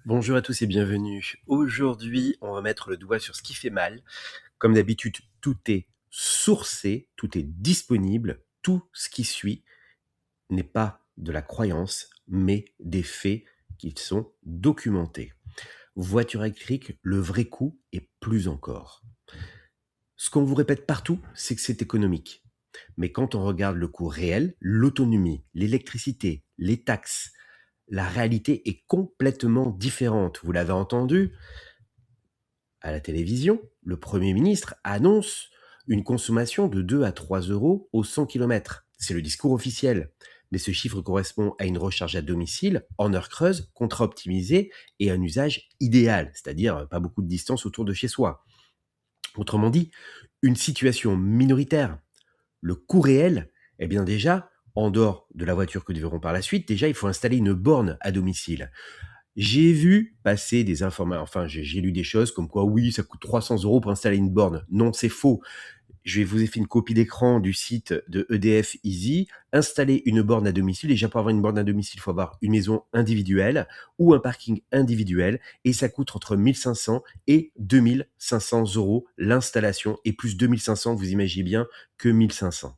Bonjour à tous et bienvenue. Aujourd'hui, on va mettre le doigt sur ce qui fait mal. Comme d'habitude, tout est sourcé, tout est disponible. Tout ce qui suit n'est pas de la croyance, mais des faits qui sont documentés. Voiture électrique, le vrai coût et plus encore. Ce qu'on vous répète partout, c'est que c'est économique. Mais quand on regarde le coût réel, l'autonomie, l'électricité, les taxes, la réalité est complètement différente. Vous l'avez entendu, à la télévision, le Premier ministre annonce une consommation de 2 à 3 euros au 100 km. C'est le discours officiel. Mais ce chiffre correspond à une recharge à domicile, en heure creuse, contrat optimisé et un usage idéal, c'est-à-dire pas beaucoup de distance autour de chez soi. Autrement dit, une situation minoritaire. Le coût réel, eh bien déjà, en dehors de la voiture que nous verrons par la suite, déjà il faut installer une borne à domicile. J'ai vu passer des informations, enfin j'ai lu des choses comme quoi oui, ça coûte 300 euros pour installer une borne. Non, c'est faux. Je vous ai fait une copie d'écran du site de EDF Easy. Installer une borne à domicile, déjà pour avoir une borne à domicile, il faut avoir une maison individuelle ou un parking individuel et ça coûte entre 1500 et 2500 euros l'installation et plus 2500, vous imaginez bien que 1500.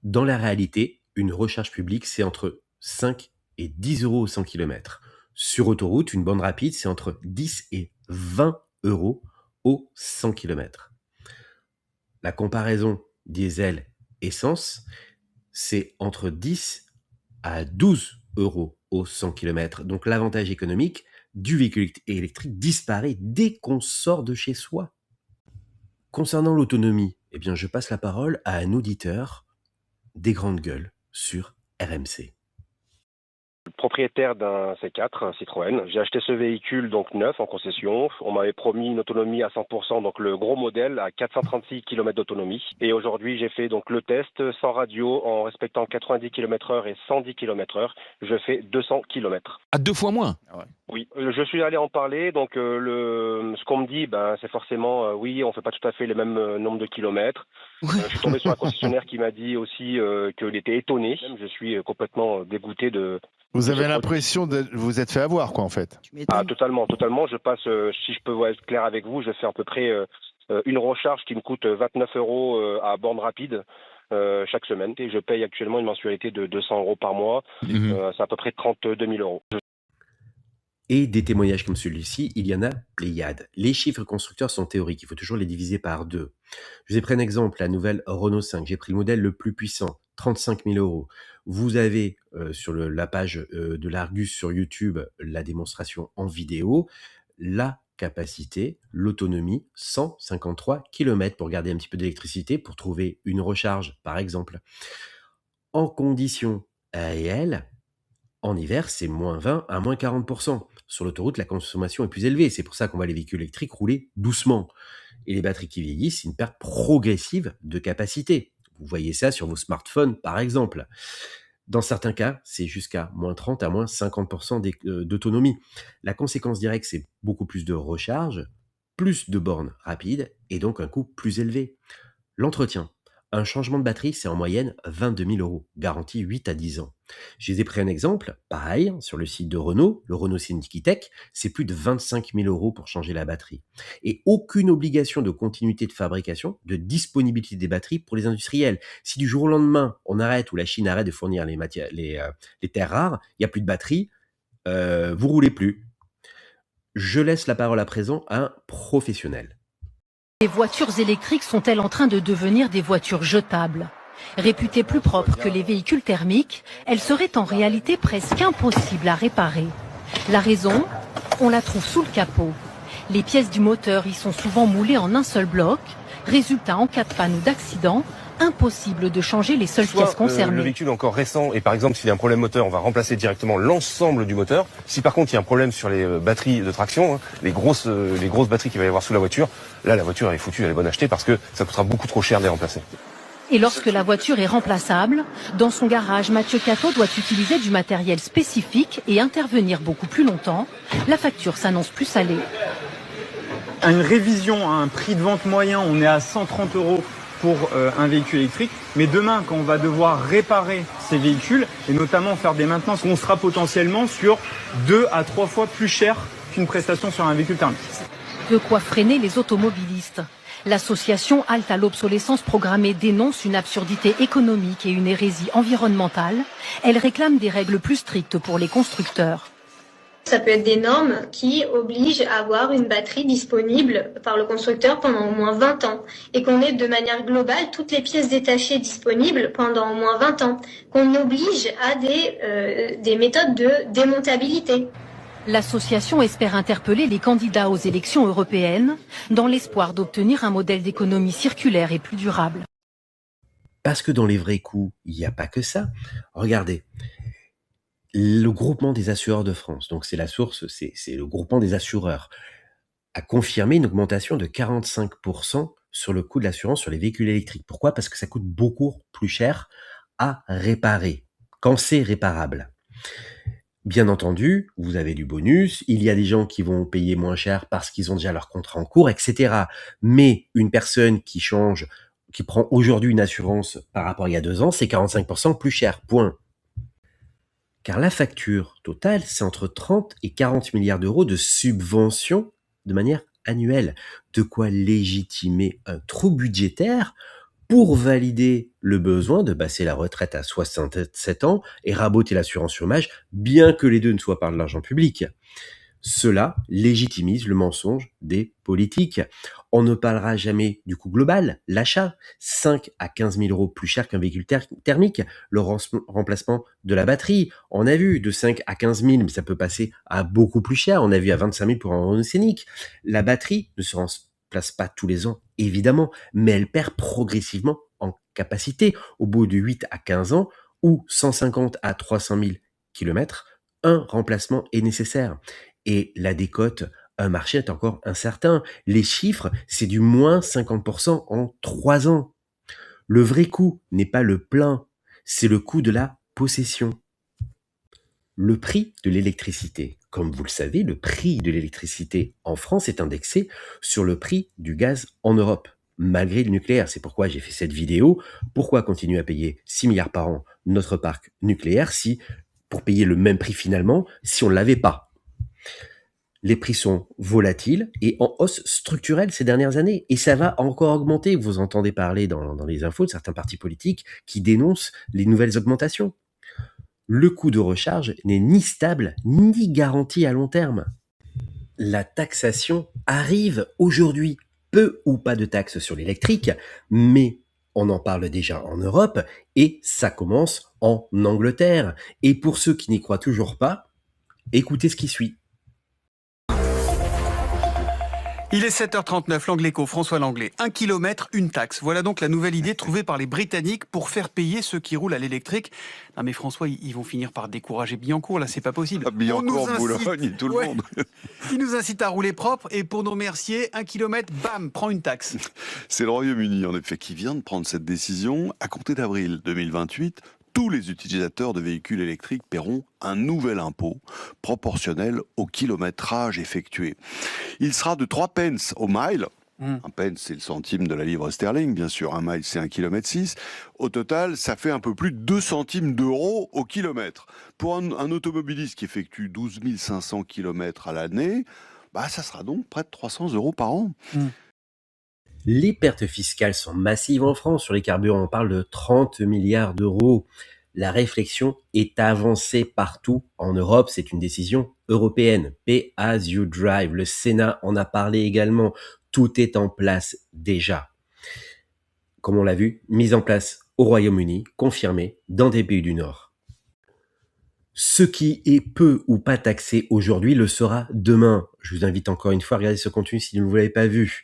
Dans la réalité, une recharge publique, c'est entre 5 et 10 euros au 100 km. Sur autoroute, une borne rapide, c'est entre 10 et 20 euros au 100 km. La comparaison diesel-essence, c'est entre 10 à 12 euros au 100 km. Donc l'avantage économique du véhicule électrique disparaît dès qu'on sort de chez soi. Concernant l'autonomie, eh bien, je passe la parole à un auditeur des grandes gueules sur RMC. Propriétaire d'un C4, un Citroën. J'ai acheté ce véhicule donc neuf en concession. On m'avait promis une autonomie à 100%, donc le gros modèle à 436 km d'autonomie. Et aujourd'hui, j'ai fait donc le test sans radio en respectant 90 km/h et 110 km/h. Je fais 200 km. À 2 fois moins. Oui, je suis allé en parler. Donc ce qu'on me dit, c'est forcément oui, on fait pas tout à fait les mêmes nombres de kilomètres. Je suis tombé sur un concessionnaire qui m'a dit aussi qu'il était étonné. Je suis complètement dégoûté de. Vous avez l'impression de vous êtes fait avoir, quoi, en fait. Ah, totalement. Je passe, si je peux être clair avec vous, je fais à peu près une recharge qui me coûte 29 euros à borne rapide chaque semaine. Et je paye actuellement une mensualité de 200 euros par mois. C'est à peu près 32 000 euros. Et des témoignages comme celui-ci, il y en a pléiade. Les chiffres constructeurs sont théoriques, il faut toujours les diviser par 2. Je vous ai pris un exemple, la nouvelle Renault 5. J'ai pris le modèle le plus puissant, 35 000 euros. Vous avez sur la page de l'Argus sur YouTube la démonstration en vidéo, la capacité, l'autonomie, 153 km pour garder un petit peu d'électricité, pour trouver une recharge par exemple. En conditions réelles, en hiver, c'est moins 20 à moins 40%. Sur l'autoroute, la consommation est plus élevée. C'est pour ça qu'on voit les véhicules électriques rouler doucement. Et les batteries qui vieillissent, c'est une perte progressive de capacité. Vous voyez ça sur vos smartphones, par exemple. Dans certains cas, c'est jusqu'à moins 30 à moins 50% d'autonomie. La conséquence directe, c'est beaucoup plus de recharge, plus de bornes rapides et donc un coût plus élevé. L'entretien. Un changement de batterie, c'est en moyenne 22 000 euros, garantie 8 à 10 ans. Je vous ai pris un exemple, pareil, sur le site de Renault, le Renault Syndicity Tech, c'est plus de 25 000 euros pour changer la batterie. Et aucune obligation de continuité de fabrication, de disponibilité des batteries pour les industriels. Si du jour au lendemain, on arrête ou la Chine arrête de fournir les terres rares, il n'y a plus de batterie, vous roulez plus. Je laisse la parole à présent à un professionnel. Les voitures électriques sont-elles en train de devenir des voitures jetables ? Réputées plus propres que les véhicules thermiques, elles seraient en réalité presque impossibles à réparer. La raison ? On la trouve sous le capot. Les pièces du moteur y sont souvent moulées en un seul bloc. Résultat, en cas de panne ou d'accident, impossible de changer les seules pièces concernées. Le véhicule est encore récent et par exemple s'il y a un problème moteur, on va remplacer directement l'ensemble du moteur. Si par contre il y a un problème sur les batteries de traction, les grosses batteries qu'il va y avoir sous la voiture, là la voiture est foutue, elle est bonne à acheter parce que ça coûtera beaucoup trop cher de les remplacer. Et lorsque la voiture est remplaçable, dans son garage, Mathieu Cato doit utiliser du matériel spécifique et intervenir beaucoup plus longtemps. La facture s'annonce plus salée. À une révision à un prix de vente moyen, on est à 130 euros pour un véhicule électrique. Mais demain, quand on va devoir réparer ces véhicules, et notamment faire des maintenances, on sera potentiellement sur 2 à 3 fois plus cher une prestation sur un véhicule thermique. De quoi freiner les automobilistes. L'association Halte à l'obsolescence programmée dénonce une absurdité économique et une hérésie environnementale. Elle réclame des règles plus strictes pour les constructeurs. Ça peut être des normes qui obligent à avoir une batterie disponible par le constructeur pendant au moins 20 ans et qu'on ait de manière globale toutes les pièces détachées disponibles pendant au moins 20 ans, qu'on oblige à des méthodes de démontabilité. L'association espère interpeller les candidats aux élections européennes dans l'espoir d'obtenir un modèle d'économie circulaire et plus durable. Parce que dans les vrais coûts, il n'y a pas que ça. Regardez, le groupement des assureurs de France, donc c'est la source, c'est le groupement des assureurs, a confirmé une augmentation de 45% sur le coût de l'assurance sur les véhicules électriques. Pourquoi ? Parce que ça coûte beaucoup plus cher à réparer, quand c'est réparable. Bien entendu, vous avez du bonus, il y a des gens qui vont payer moins cher parce qu'ils ont déjà leur contrat en cours, etc. Mais une personne qui change, qui prend aujourd'hui une assurance par rapport à il y a 2 ans, c'est 45% plus cher, point. Car la facture totale, c'est entre 30 et 40 milliards d'euros de subventions de manière annuelle. De quoi légitimer un trou budgétaire pour valider le besoin de passer la retraite à 67 ans et raboter l'assurance chômage, bien que les deux ne soient pas de l'argent public. Cela légitimise le mensonge des politiques. On ne parlera jamais du coût global, l'achat, 5 à 15 000 euros plus cher qu'un véhicule thermique, le remplacement de la batterie. On a vu de 5 à 15 000, mais ça peut passer à beaucoup plus cher. On a vu à 25 000 pour un Renault Scénic. La batterie ne se remplace pas tous les ans, évidemment, mais elle perd progressivement en capacité. Au bout de 8 à 15 ans, ou 150 à 300 000 km, un remplacement est nécessaire. Et la décote, un marché est encore incertain. Les chiffres, c'est du moins 50% en 3 ans. Le vrai coût n'est pas le plein, c'est le coût de la possession. Le prix de l'électricité. Comme vous le savez, le prix de l'électricité en France est indexé sur le prix du gaz en Europe, malgré le nucléaire. C'est pourquoi j'ai fait cette vidéo. Pourquoi continuer à payer 6 milliards par an notre parc nucléaire pour payer le même prix finalement si on ne l'avait pas? Les prix sont volatiles et en hausse structurelle ces dernières années. Et ça va encore augmenter. Vous entendez parler dans les infos de certains partis politiques qui dénoncent les nouvelles augmentations. Le coût de recharge n'est ni stable ni garanti à long terme. La taxation arrive aujourd'hui. Peu ou pas de taxes sur l'électrique, mais on en parle déjà en Europe et ça commence en Angleterre. Et pour ceux qui n'y croient toujours pas, écoutez ce qui suit. Il est 7h39, l'Angléco, François Langlais. 1 kilomètre, une taxe. Voilà donc la nouvelle idée trouvée par les Britanniques pour faire payer ceux qui roulent à l'électrique. Non mais François, ils vont finir par décourager Billancourt, là c'est pas possible. Billancourt, Boulogne, tout le monde. Ils nous incitent à rouler propre et pour nos merciers, 1 kilomètre, bam, prend une taxe. C'est le Royaume-Uni en effet qui vient de prendre cette décision. À compter d'avril 2028, tous les utilisateurs de véhicules électriques paieront un nouvel impôt proportionnel au kilométrage effectué. Il sera de 3 pence au mile. Un pence, c'est le centime de la livre sterling, bien sûr. Un mile, c'est 1,6 km. Au total, ça fait un peu plus de 2 centimes d'euros au kilomètre. Pour un automobiliste qui effectue 12 500 km à l'année, ça sera donc près de 300 euros par an. Les pertes fiscales sont massives en France. Sur les carburants, on parle de 30 milliards d'euros. La réflexion est avancée partout en Europe. C'est une décision européenne. Pay as you drive. Le Sénat en a parlé également. Tout est en place déjà. Comme on l'a vu, mise en place au Royaume-Uni, confirmée dans des pays du Nord. Ce qui est peu ou pas taxé aujourd'hui le sera demain. Je vous invite encore une fois à regarder ce contenu si vous ne l'avez pas vu.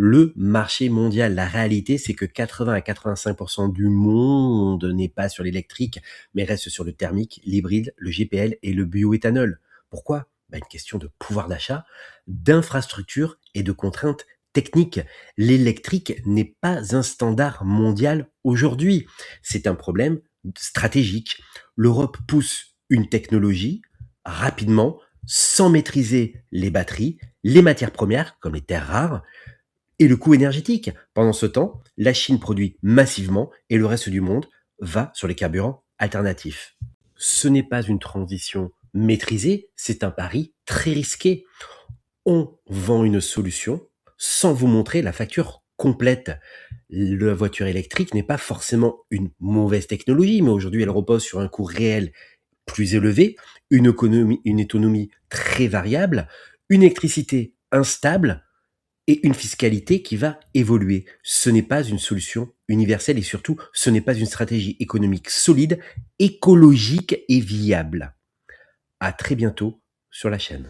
Le marché mondial, la réalité, c'est que 80 à 85% du monde n'est pas sur l'électrique, mais reste sur le thermique, l'hybride, le GPL et le bioéthanol. Pourquoi ? Une question de pouvoir d'achat, d'infrastructure et de contraintes techniques. L'électrique n'est pas un standard mondial aujourd'hui. C'est un problème stratégique. L'Europe pousse une technologie rapidement, sans maîtriser les batteries, les matières premières, comme les terres rares, et le coût énergétique. Pendant ce temps, la Chine produit massivement et le reste du monde va sur les carburants alternatifs. Ce n'est pas une transition maîtriser, c'est un pari très risqué. On vend une solution sans vous montrer la facture complète. La voiture électrique n'est pas forcément une mauvaise technologie, mais aujourd'hui elle repose sur un coût réel plus élevé, une autonomie très variable, une électricité instable et une fiscalité qui va évoluer. Ce n'est pas une solution universelle et surtout, ce n'est pas une stratégie économique solide, écologique et viable. À très bientôt sur la chaîne.